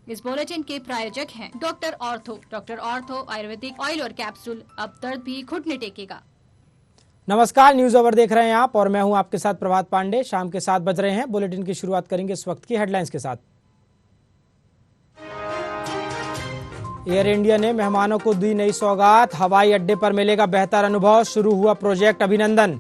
इस बुलेटिन के प्रायोजक हैं डॉक्टर ऑर्थो आयुर्वेदिक ऑयल और कैप्सूल। अब दर्द भी घुटने टेकेगा। नमस्कार, न्यूज ओवर देख रहे हैं आप और मैं हूं आपके साथ प्रभात पांडे। शाम के 7 बज रहे हैं। बुलेटिन की शुरुआत करेंगे इस वक्त की हेडलाइंस के साथ। एयर इंडिया ने मेहमानों को दी नई सौगात, हवाई अड्डे पर मिलेगा बेहतर अनुभव, शुरू हुआ प्रोजेक्ट अभिनंदन।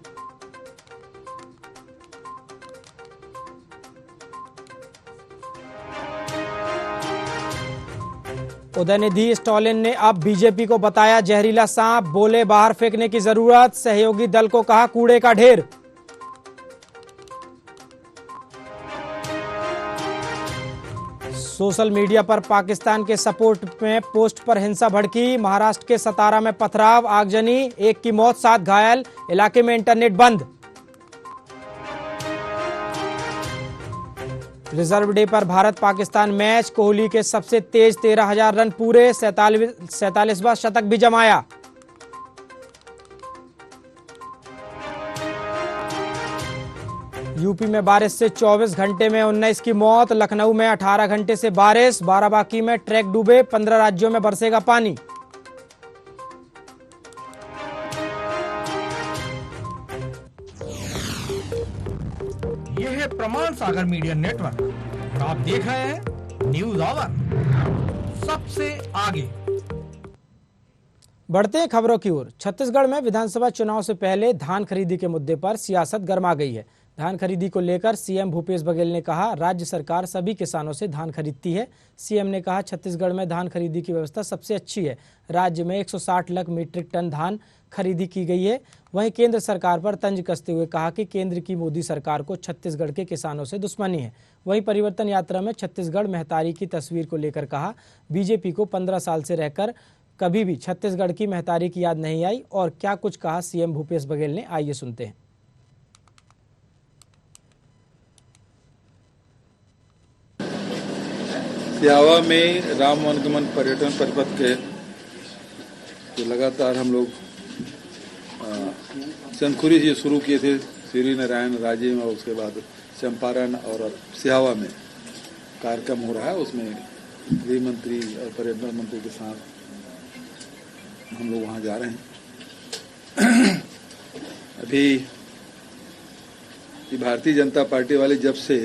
उदयनिधि स्टालिन ने अब बीजेपी को बताया जहरीला सांप, बोले बाहर फेंकने की जरूरत, सहयोगी दल को कहा कूड़े का ढेर। सोशल मीडिया पर पाकिस्तान के सपोर्ट में पोस्ट पर हिंसा भड़की, महाराष्ट्र के सतारा में पथराव, आगजनी, एक की मौत 7 घायल, इलाके में इंटरनेट बंद। रिजर्व डे पर भारत पाकिस्तान मैच, कोहली के सबसे तेज 13,000 रन पूरे, 47वां शतक भी जमाया। यूपी में बारिश से 24 घंटे में 19 की मौत, लखनऊ में 18 घंटे से बारिश, बाराबांकी में ट्रैक डूबे, 15 राज्यों में बरसेगा पानी। यह है प्रमाण सागर मीडिया नेटवर्क और आप देख रहे हैं न्यूज ओवर, सबसे आगे। बढ़ते हैं खबरों की ओर। छत्तीसगढ़ में विधानसभा चुनाव से पहले धान खरीदी के मुद्दे पर सियासत गर्मा गई है। धान खरीदी को लेकर सीएम भूपेश बघेल ने कहा राज्य सरकार सभी किसानों से धान खरीदती है। सीएम ने कहा छत्तीसगढ़ में धान खरीदी की व्यवस्था सबसे अच्छी है। राज्य में 160 लाख मीट्रिक टन धान खरीदी की गई है। वहीं केंद्र सरकार पर तंज कसते हुए कहा कि केंद्र की मोदी सरकार को छत्तीसगढ़ के किसानों से दुश्मनी है। वहीं परिवर्तन यात्रा में छत्तीसगढ़ महतारी की तस्वीर को लेकर कहा बीजेपी को 15 साल से रहकर कभी भी छत्तीसगढ़ की महतारी की याद नहीं आई। और क्या कुछ कहा सीएम भूपेश बघेल ने, आइए सुनते हैं। सियावा में राम वनगमन पर्यटन परिपथ के जो लगातार हम लोग शंखुरी जी शुरू किए थे, श्री नारायण राजिम और उसके बाद चंपारण और सियावा में कार्यक्रम हो रहा है। उसमें गृह मंत्री और पर्यटन मंत्री के साथ हम लोग वहां जा रहे हैं। अभी भारतीय जनता पार्टी वाले जब से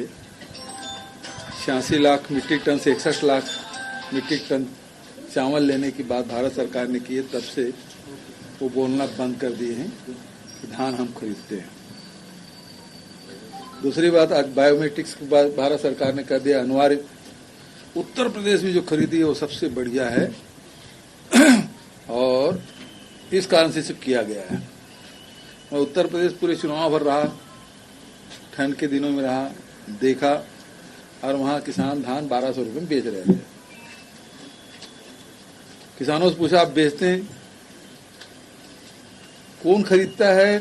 86 लाख मीट्रिक टन से 61 लाख मीट्रिक टन चावल लेने की बात भारत सरकार ने की है, तब से वो बोलना बंद कर दिए हैं कि धान हम खरीदते हैं। दूसरी बात, आज बायोमेट्रिक्स के बाद भारत सरकार ने कर दिया अनिवार्य। उत्तर प्रदेश में जो खरीदी है वो सबसे बढ़िया है और इस कारण से सब किया गया है। और उत्तर प्रदेश पूरे चुनाव भर रहा, ठंड के दिनों में रहा, देखा, और वहां किसान धान 1200 रुपये में बेच रहे थे। किसानों से पूछा आप बेचते हैं, कौन खरीदता है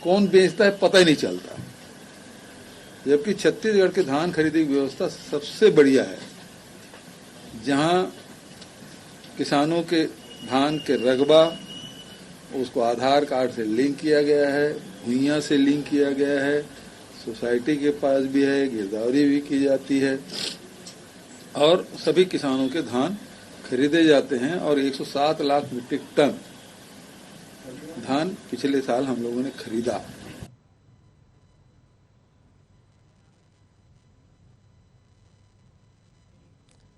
कौन बेचता है पता ही नहीं चलता। जबकि छत्तीसगढ़ के धान खरीदी की व्यवस्था सबसे बढ़िया है, जहां किसानों के धान के रकबा उसको आधार कार्ड से लिंक किया गया है, भुइयां से लिंक किया गया है, सोसाइटी के पास भी है, गिरदावरी भी की जाती है और सभी किसानों के धान खरीदे जाते हैं। और 107 लाख मीट्रिक टन धान पिछले साल हम लोगों ने खरीदा।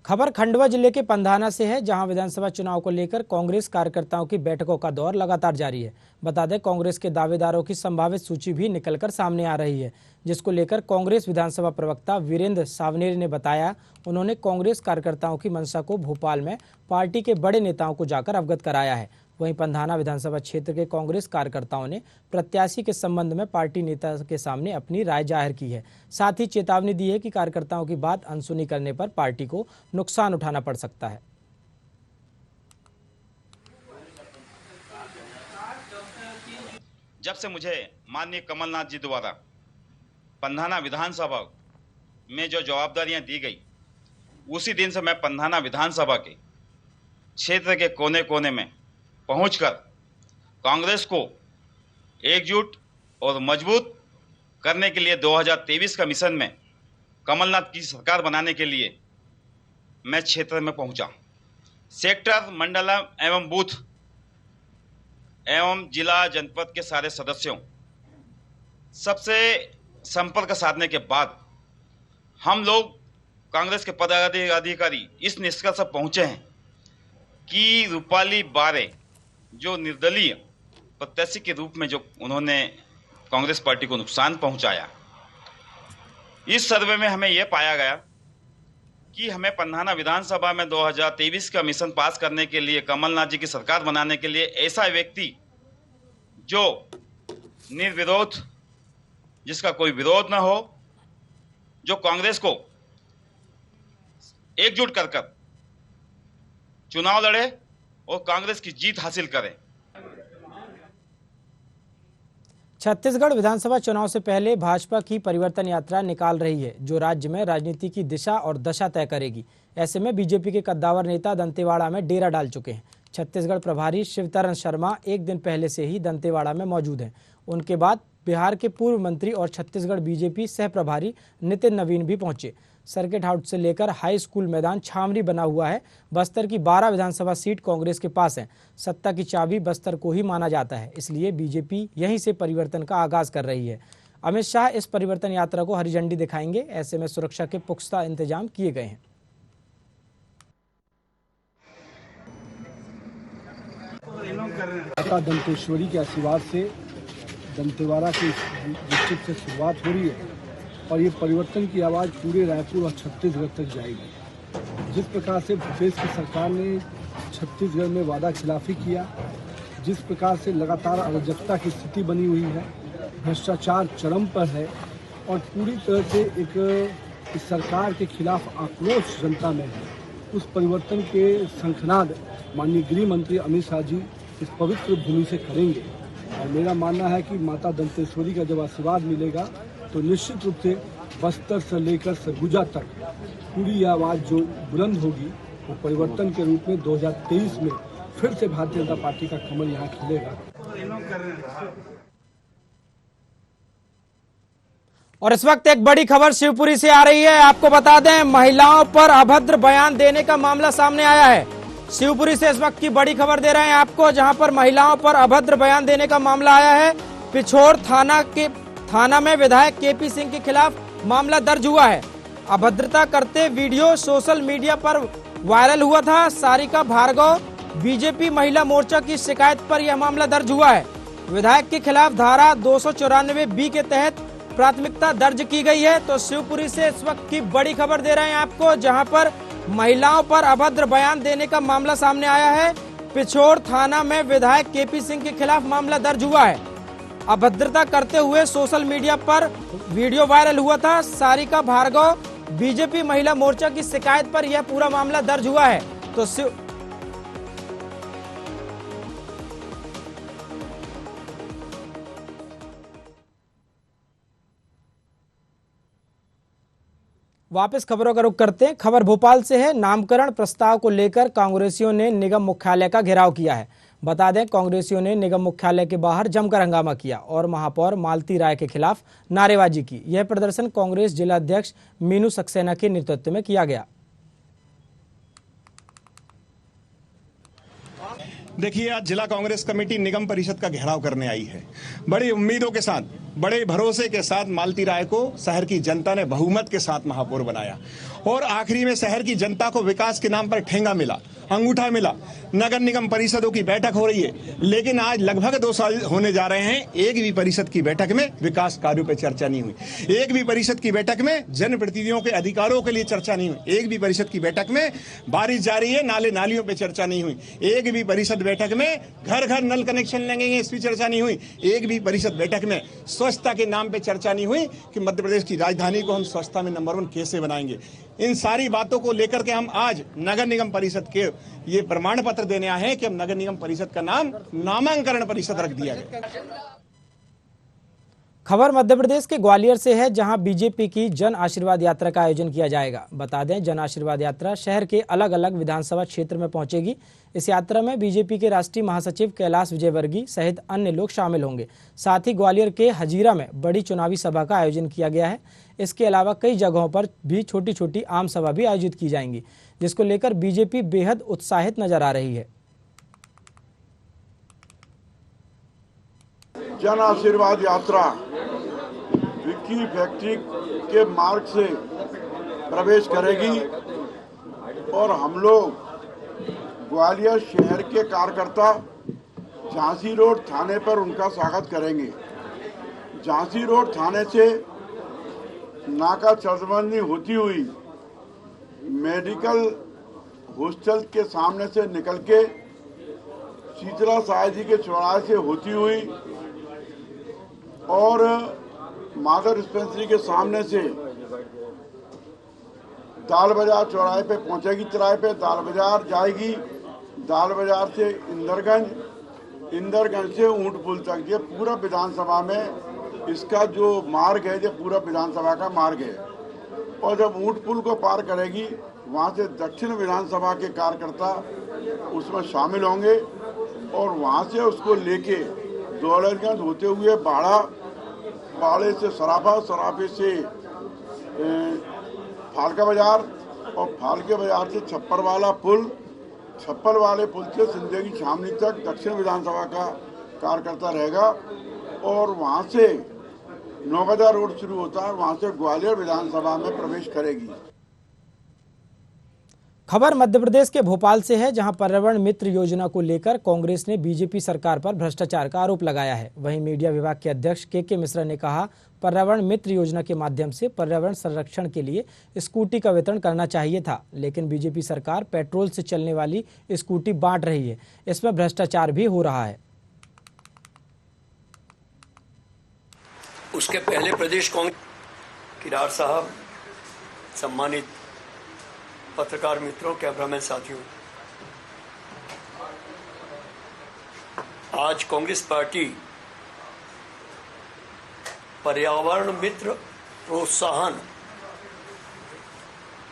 खबर खंडवा जिले के पंधाना से है, जहां विधानसभा चुनाव को लेकर कांग्रेस कार्यकर्ताओं की बैठकों का दौर लगातार जारी है। बता दें कांग्रेस के दावेदारों की संभावित सूची भी निकलकर सामने आ रही है, जिसको लेकर कांग्रेस विधानसभा प्रवक्ता वीरेंद्र सावनेर ने बताया उन्होंने कांग्रेस कार्यकर्ताओं की मंशा को भोपाल में पार्टी के बड़े नेताओं को जाकर अवगत कराया है। वहीं पंधाना विधानसभा क्षेत्र के कांग्रेस कार्यकर्ताओं ने प्रत्याशी के संबंध में पार्टी नेता के सामने अपनी राय जाहिर की है। साथ ही चेतावनी दी है कि कार्यकर्ताओं की बात अनसुनी करने पर पार्टी को नुकसान उठाना पड़ सकता है। जब से मुझे माननीय कमलनाथ जी द्वारा पंधाना विधानसभा में जो जवाबदारियां दी गई, उसी दिन से मैं पंधाना विधानसभा के क्षेत्र के कोने कोने में पहुंचकर कांग्रेस को एकजुट और मजबूत करने के लिए 2023 का मिशन में कमलनाथ की सरकार बनाने के लिए मैं क्षेत्र में पहुंचा। सेक्टर, मंडलम एवं बूथ एवं जिला जनपद के सारे सदस्यों सबसे संपर्क साधने के बाद हम लोग कांग्रेस के पदाधिकारी इस निष्कर्ष पर पहुंचे हैं कि रूपाली बारे जो निर्दलीय प्रत्याशी के रूप में जो उन्होंने कांग्रेस पार्टी को नुकसान पहुंचाया, इस सर्वे में हमें यह पाया गया कि हमें पंधाना विधानसभा में 2023 का मिशन पास करने के लिए, कमलनाथ जी की सरकार बनाने के लिए ऐसा व्यक्ति जो निर्विरोध, जिसका कोई विरोध न हो, जो कांग्रेस को एकजुट कर चुनाव लड़े और कांग्रेस की जीत हासिल करें। छत्तीसगढ़ विधानसभा चुनाव से पहले भाजपा की परिवर्तन यात्रा निकाल रही है, जो राज्य में राजनीति की दिशा और दशा तय करेगी। ऐसे में बीजेपी के कद्दावर नेता दंतेवाड़ा में डेरा डाल चुके हैं। छत्तीसगढ़ प्रभारी शिवतरण शर्मा एक दिन पहले से ही दंतेवाड़ा में मौजूद हैं। उनके बाद बिहार के पूर्व मंत्री और छत्तीसगढ़ बीजेपी सह प्रभारी नितिन नवीन भी पहुंचे। सर्किट हाउस से लेकर हाई स्कूल मैदान छावनी बना हुआ है। बस्तर की 12 विधानसभा सीट कांग्रेस के पास है। सत्ता की चाबी बस्तर को ही माना जाता है, इसलिए बीजेपी यहीं से परिवर्तन का आगाज कर रही है। अमित शाह इस परिवर्तन यात्रा को हरी झंडी दिखाएंगे। ऐसे में सुरक्षा के पुख्ता इंतजाम किए गए हैं। माता दंतेश्वरी के आशीर्वाद से दंतेवाड़ा के डिस्ट्रिक्ट से शुरुआत हो रही है और ये परिवर्तन की आवाज़ पूरे रायपुर और छत्तीसगढ़ तक जाएगी। जिस प्रकार से भूपेश की सरकार ने छत्तीसगढ़ में वादा खिलाफी किया, जिस प्रकार से लगातार अराजकता की स्थिति बनी हुई है, भ्रष्टाचार चरम पर है और पूरी तरह से एक इस सरकार के खिलाफ आक्रोश जनता में है, उस परिवर्तन के शंखनाद माननीय गृह मंत्री अमित शाह जी इस पवित्र भूमि से करेंगे। और मेरा मानना है कि माता दंतेश्वरी का जब आशीर्वाद मिलेगा तो निश्चित रूप से बस्तर से लेकर सरगुजा तक पूरी आवाज़ जो बुलंद होगी वो परिवर्तन के रूप में 2023 में फिर से भारतीय जनता पार्टी का कमल यहाँ खिलेगा। और इस वक्त एक बड़ी खबर शिवपुरी से आ रही है। आपको बता दें, महिलाओं पर अभद्र बयान देने का मामला सामने आया है। शिवपुरी से इस वक्त की बड़ी खबर दे रहे हैं आपको, जहां पर महिलाओं पर अभद्र बयान देने का मामला आया है। पिछोर थाना में विधायक केपी सिंह के खिलाफ मामला दर्ज हुआ है। अभद्रता करते वीडियो सोशल मीडिया पर वायरल हुआ था। सारिका भार्गव बीजेपी महिला मोर्चा की शिकायत पर यह मामला दर्ज हुआ है। विधायक के खिलाफ धारा 294B के तहत प्राथमिकता दर्ज की गई है। तो शिवपुरी से इस वक्त की बड़ी खबर दे रहे हैं आपको, जहां पर महिलाओं पर अभद्र बयान देने का मामला सामने आया है। पिछोर थाना में विधायक केपी सिंह के खिलाफ मामला दर्ज हुआ है। अभद्रता करते हुए सोशल मीडिया पर वीडियो वायरल हुआ था। सारिका भार्गव बीजेपी महिला मोर्चा की शिकायत पर यह पूरा मामला दर्ज हुआ है। तो वापस खबरों का रुख करते हैं। खबर भोपाल से है। नामकरण प्रस्ताव को लेकर कांग्रेसियों ने निगम मुख्यालय का घेराव किया है। बता दें, कांग्रेसियों ने निगम मुख्यालय के बाहर जमकर हंगामा किया और महापौर मालती राय के खिलाफ नारेबाजी की। यह प्रदर्शन कांग्रेस जिला अध्यक्ष मीनू सक्सेना के नेतृत्व में किया गया। देखिए, आज जिला कांग्रेस कमेटी निगम परिषद का घेराव करने आई है। बड़ी उम्मीदों के साथ, बड़े भरोसे के साथ मालती राय को शहर की जनता ने बहुमत के साथ महापौर बनाया और आखिरी में शहर की जनता को विकास के नाम पर ठेंगा मिला, अंगूठा मिला। नगर निगम परिषदों की बैठक हो रही है, लेकिन आज लगभग 2 साल होने जा रहे हैं, एक भी परिषद की बैठक में विकास कार्यों पर चर्चा नहीं हुई। एक भी परिषद की बैठक में जनप्रतिनिधियों के अधिकारों के लिए चर्चा नहीं हुई। एक भी परिषद की बैठक में बारिश जारी है, नाले नालियों पर चर्चा नहीं हुई। एक भी परिषद बैठक में घर घर नल कनेक्शन लगेंगे, इस पर चर्चा नहीं हुई। एक भी परिषद बैठक में स्वच्छता के नाम पे चर्चा नहीं हुई कि मध्य प्रदेश की राजधानी को हम स्वच्छता में नंबर 1 कैसे बनाएंगे। इन सारी बातों को लेकर के हम आज नगर निगम परिषद के ये प्रमाण पत्र देने आए हैं कि हम नगर निगम परिषद का नाम नामांकन परिषद रख दिया गया। खबर मध्य प्रदेश के ग्वालियर से है, जहां बीजेपी की जन आशीर्वाद यात्रा का आयोजन किया जाएगा। बता दें, जन आशीर्वाद यात्रा शहर के अलग अलग विधानसभा क्षेत्र में पहुंचेगी। इस यात्रा में बीजेपी के राष्ट्रीय महासचिव कैलाश विजयवर्गीय सहित अन्य लोग शामिल होंगे। साथ ही ग्वालियर के हजीरा में बड़ी चुनावी सभा का आयोजन किया गया है। इसके अलावा कई जगहों पर भी छोटी छोटी आम सभा भी आयोजित की जाएंगी, जिसको लेकर बीजेपी बेहद उत्साहित नजर आ रही है। जन आशीर्वाद यात्रा विक्की फैक्ट्री के मार्ग से प्रवेश करेगी और हम लोग ग्वालियर शहर के कार्यकर्ता झांसी रोड थाने पर उनका स्वागत करेंगे। झांसी रोड थाने से नाका चर्चबंदी होती हुई मेडिकल हॉस्टल के सामने से निकल के शीतला साय जी के चौराहे से होती हुई और मादर डिस्पेंसरी के सामने से दाल बाजार चौराहे पे पहुंचेगी। चौराहे पे दाल बाजार जाएगी, दाल बाजार से इंदरगंज से ऊंट पुल तक। ये पूरा विधानसभा में इसका जो मार्ग है, ये पूरा विधानसभा का मार्ग है। और जब ऊंट पुल को पार करेगी, वहां से दक्षिण विधानसभा के कार्यकर्ता उसमें शामिल होंगे और वहां से उसको लेके दौलतगंज होते हुए बाड़े से सराफा, सराफे से फालका बाजार और फालके बाजार से छप्पर वाला पुल, छप्पर वाले पुल से सिंधेगी छावनी तक दक्षिण विधानसभा का कार्यकर्ता रहेगा। और वहां से नौगदा रोड शुरू होता है, वहां से ग्वालियर विधानसभा में प्रवेश करेगी। खबर मध्य प्रदेश के भोपाल से है, जहां पर्यावरण मित्र योजना को लेकर कांग्रेस ने बीजेपी सरकार पर भ्रष्टाचार का आरोप लगाया है। वहीं मीडिया विभाग के अध्यक्ष के मिश्रा ने कहा, पर्यावरण मित्र योजना के माध्यम से पर्यावरण संरक्षण के लिए स्कूटी का वितरण करना चाहिए था, लेकिन बीजेपी सरकार पेट्रोल से चलने वाली स्कूटी बांट रही है। इसमें भ्रष्टाचार भी हो रहा है। उसके पहले प्रदेश कांग्रेस किरार साहब, सम्मानित पत्रकार मित्रों, कैमरामैन साथियों, आज कांग्रेस पार्टी पर्यावरण मित्र प्रोत्साहन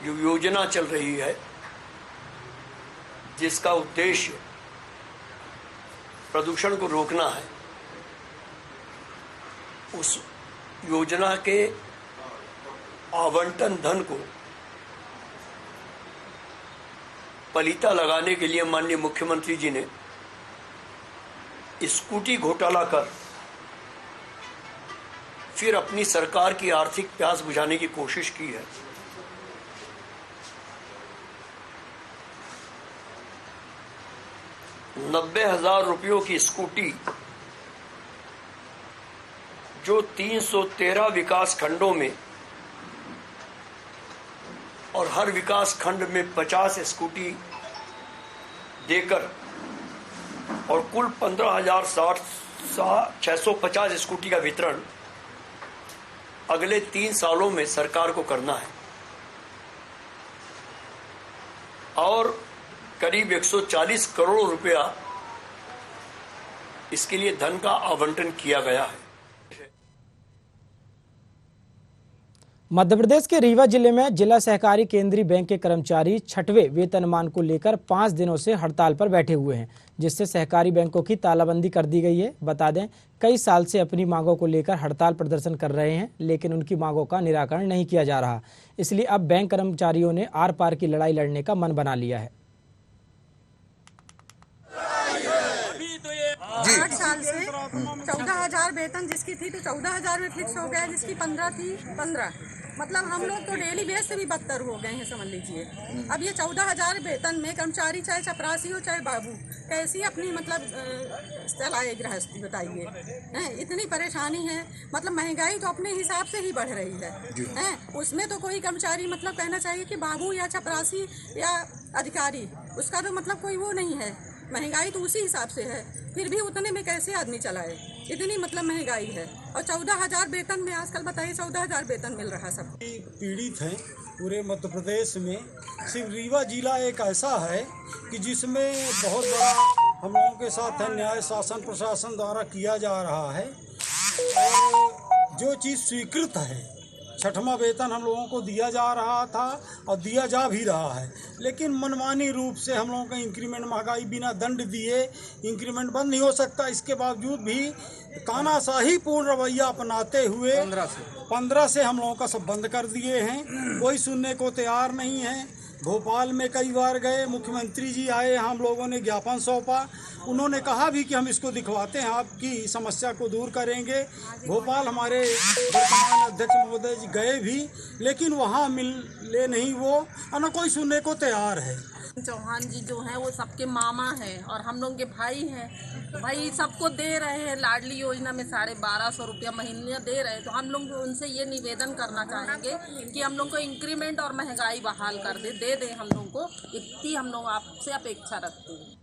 योजना चल रही है, जिसका उद्देश्य प्रदूषण को रोकना है। उस योजना के आवंटन धन को पलीता लगाने के लिए माननीय मुख्यमंत्री जी ने स्कूटी घोटाला कर फिर अपनी सरकार की आर्थिक प्यास बुझाने की कोशिश की है। ₹90,000 की स्कूटी जो 313 विकास खंडों में और हर विकास खंड में 50 स्कूटी देकर और कुल 15,650 स्कूटी का वितरण अगले 3 सालों में सरकार को करना है और करीब 140 करोड़ रुपया इसके लिए धन का आवंटन किया गया है। मध्य प्रदेश के रीवा जिले में जिला सहकारी केंद्रीय बैंक के कर्मचारी 6वें वेतनमान को लेकर 5 दिनों से हड़ताल पर बैठे हुए हैं, जिससे सहकारी बैंकों की तालाबंदी कर दी गई है। बता दें, कई साल से अपनी मांगों को लेकर हड़ताल प्रदर्शन कर रहे हैं, लेकिन उनकी मांगों का निराकरण नहीं किया जा रहा। इसलिए अब बैंक कर्मचारियों ने आर पार की लड़ाई लड़ने का मन बना लिया है। 8 साल से 14,000 वेतन जिसकी थी तो 14,000 में फिक्स हो गया, जिसकी 15 थी 15। मतलब हम लोग तो डेली बेस से भी बदतर हो गए हैं, समझ लीजिए। अब ये 14,000 वेतन में कर्मचारी चाहे चपरासी हो चाहे बाबू कैसी अपनी मतलब चलाए गृहस्थी, बताइए। इतनी परेशानी है, मतलब महंगाई तो अपने हिसाब से ही बढ़ रही है। उसमें तो कोई कर्मचारी मतलब कहना चाहिए कि बाबू या चपरासी या अधिकारी, उसका तो मतलब कोई वो नहीं है। महंगाई तो उसी हिसाब से है, फिर भी उतने में कैसे आदमी चलाए, इतनी मतलब महंगाई है। और 14,000 वेतन में आजकल बताइए 14,000 वेतन मिल रहा सब। पीड़ित हैं पूरे मध्य प्रदेश में। सिर्फ रीवा जिला एक ऐसा है कि जिसमें बहुत बड़ा हम लोगों के साथ न्याय शासन प्रशासन द्वारा किया जा रहा है और जो चीज़ स्वीकृत है, छठवां वेतन हम लोगों को दिया जा रहा था और दिया जा भी रहा है, लेकिन मनमानी रूप से हम लोगों का इंक्रीमेंट, महंगाई बिना दंड दिए इंक्रीमेंट बंद नहीं हो सकता। इसके बावजूद भी तानाशाही पूर्ण रवैया अपनाते हुए 15 से हम लोगों का सब बंद कर दिए हैं। कोई सुनने को तैयार नहीं है। भोपाल में कई बार गए, मुख्यमंत्री जी आए, हम लोगों ने ज्ञापन सौंपा, उन्होंने कहा भी कि हम इसको दिखवाते हैं, आपकी समस्या को दूर करेंगे। भोपाल हमारे वर्तमान अध्यक्ष महोदय जी गए भी, लेकिन वहाँ मिले नहीं वो, और न कोई सुनने को तैयार है। चौहान जी जो हैं वो सबके मामा हैं और हम लोग के भाई हैं, तो भाई सबको दे रहे हैं। लाडली योजना में 1250 रुपया महीने दे रहे हैं, तो हम लोग उनसे ये निवेदन करना चाहेंगे कि हम लोग को इंक्रीमेंट और महंगाई बहाल कर दे दें। हम लोग को इतनी हम लोग आपसे अपेक्षा रखते हैं।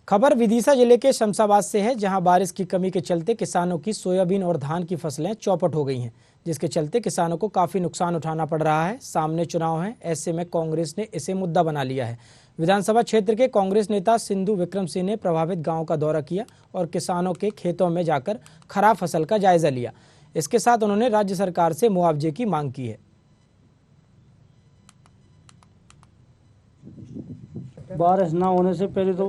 खबर विदिशा जिले के शमशाबाद से है, जहां बारिश की कमी के चलते किसानों की सोयाबीन और धान की फसलें चौपट हो गई हैं, जिसके चलते किसानों को काफ़ी नुकसान उठाना पड़ रहा है। सामने चुनाव है, ऐसे में कांग्रेस ने इसे मुद्दा बना लिया है। विधानसभा क्षेत्र के कांग्रेस नेता सिंधु विक्रम सिंह ने प्रभावित गांव का दौरा किया और किसानों के खेतों में जाकर खराब फसल का जायजा लिया। इसके साथ उन्होंने राज्य सरकार से मुआवजे की मांग की है। बारिश ना होने से पहले तो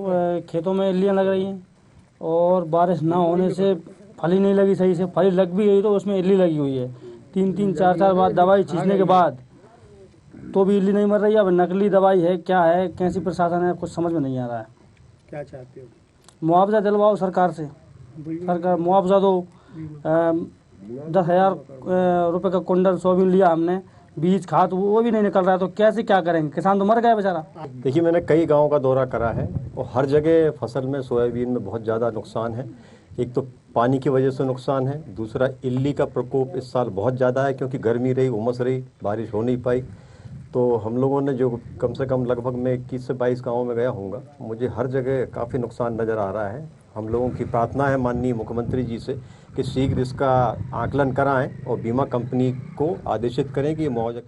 खेतों में इल्लियाँ लग रही हैं, और बारिश ना होने से फली नहीं लगी सही से, फली लग भी गई तो उसमें इल्ली लगी हुई है। 3-3, 4-4 बार दवाई छींचने के बाद तो भी इल्ली नहीं मर रही है। अब नकली दवाई है, क्या है, कैसी प्रशासन है, कुछ समझ में नहीं आ रहा है। क्या चाहते हो? मुआवजा दिलवाओ सरकार से, सरकार मुआवजा दो। 10,000 रुपये का कुंडल सोयाबीन लिया हमने, बीज खाद वो भी नहीं निकल रहा है, तो कैसे क्या करेंगे? किसान तो मर गए बेचारा। देखिए, मैंने कई गांव का दौरा करा है और हर जगह फसल में, सोयाबीन में बहुत ज़्यादा नुकसान है। एक तो पानी की वजह से नुकसान है, दूसरा इल्ली का प्रकोप इस साल बहुत ज़्यादा है, क्योंकि गर्मी रही, उमस रही, बारिश हो नहीं पाई। तो हम लोगों ने जो कम से कम लगभग मैं 21 से 22 गाँव में गया हूँगा, मुझे हर जगह काफ़ी नुकसान नज़र आ रहा है। हम लोगों की प्रार्थना है माननीय मुख्यमंत्री जी से कि शीघ्र इसका आकलन कराएं और बीमा कंपनी को आदेशित करें कि मुआवजा।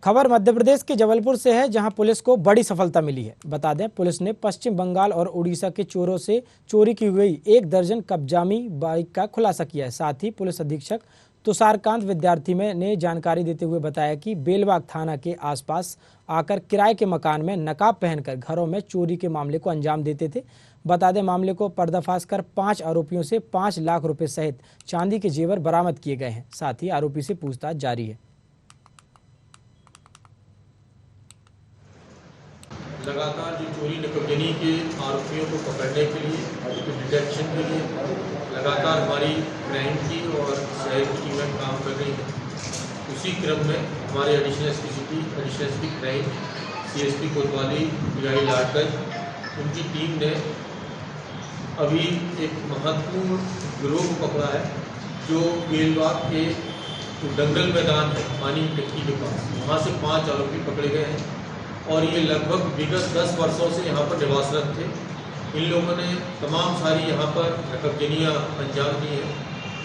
खबर मध्य प्रदेश के जबलपुर से है, जहां पुलिस को बड़ी सफलता मिली है। बता दें, पुलिस ने पश्चिम बंगाल और उड़ीसा के चोरों से चोरी की गई 1 दर्जन कब्जामी बाइक का खुलासा किया है। साथ ही पुलिस अधीक्षक तुषारकांत विद्यार्थी ने जानकारी देते हुए बताया कि बेलबाग थाना के आसपास आकर किराए के मकान में नकाब पहनकर घरों में चोरी के मामले को अंजाम देते थे। बता दें, मामले को पर्दाफाश कर 5 आरोपियों से 5 लाख रुपए सहित चांदी के जेवर बरामद किए गए हैं। साथ ही आरोपी से पूछताछ जारी है। लगातार जो चोरी नकबजनी के आरोपियों को पकड़ने के लिए, डिटेक्शन के लिए लगातार हमारी क्राइम की और शहर की टीमें काम कर रही हैं। उसी क्रम में हमारे एडिशनल एसपी क्राइम CSP कोतवाली PI लाडगंज, उनकी टीम ने अभी एक महत्वपूर्ण गिरोह को पकड़ा है, जो बेलबाग के दंगल मैदान है पानी की टंकी के पास, वहाँ से 5 आरोपी पकड़े गए हैं और ये लगभग विगत 10 वर्षों से यहाँ पर निवासरत थे। इन लोगों ने तमाम सारी यहाँ पर नकबजनियाँ अंजाम दी हैं।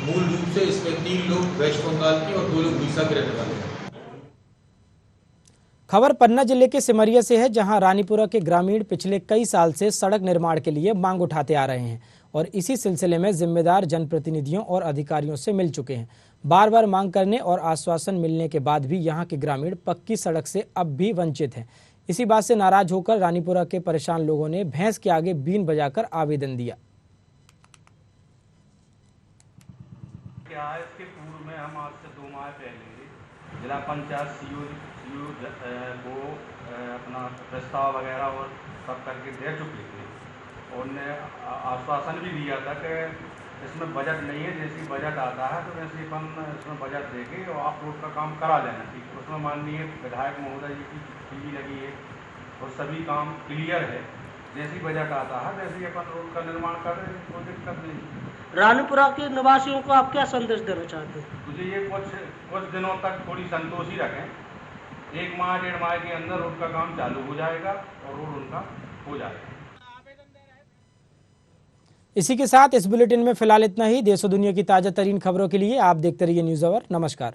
मूल रूप से इसमें 3 लोग वेस्ट बंगाल के और 2 लोग उड़ीसा के रहने वाले हैं। खबर पन्ना जिले के सिमरिया से है, जहां रानीपुरा के ग्रामीण पिछले कई साल से सड़क निर्माण के लिए मांग उठाते आ रहे हैं और इसी सिलसिले में जिम्मेदार जनप्रतिनिधियों और अधिकारियों से मिल चुके हैं। बार बार मांग करने और आश्वासन मिलने के बाद भी यहां के ग्रामीण पक्की सड़क से अब भी वंचित हैं। इसी बात से नाराज होकर रानीपुरा के परेशान लोगों ने भैंस के आगे बीन बजाकर आवेदन दिया। क्या है, इसके पूर्व में हम आज से 2 माह पहले जिला पंचायत सीओ को अपना प्रस्ताव वगैरह और सब करके दे चुके थे और उन्होंने आश्वासन भी दिया था कि इसमें बजट नहीं है, जैसे बजट आता है तो वैसे अपन इसमें बजट देके और आप रोड का काम करा लेना। ठीक, उसमें माननीय विधायक महोदय जी की चिट्ठी भी लगी है और सभी काम क्लियर है। जैसे ही बजट आता है वैसे ही अपन रोड का निर्माण कर रहे हैं, कोई दिक्कत नहीं। रानीपुरा के निवासियों को आप क्या संदेश देना चाहते हैं? मुझे ये कुछ दिनों तक थोड़ी संतोषी रखें। 1 माह 1.5 माह के अंदर रोड का काम चालू हो जाएगा और रोड उनका हो जाएगा। इसी के साथ इस बुलेटिन में फिलहाल इतना ही। देश और दुनिया की ताजा तरीन खबरों के लिए आप देखते रहिए न्यूज़ आवर। नमस्कार।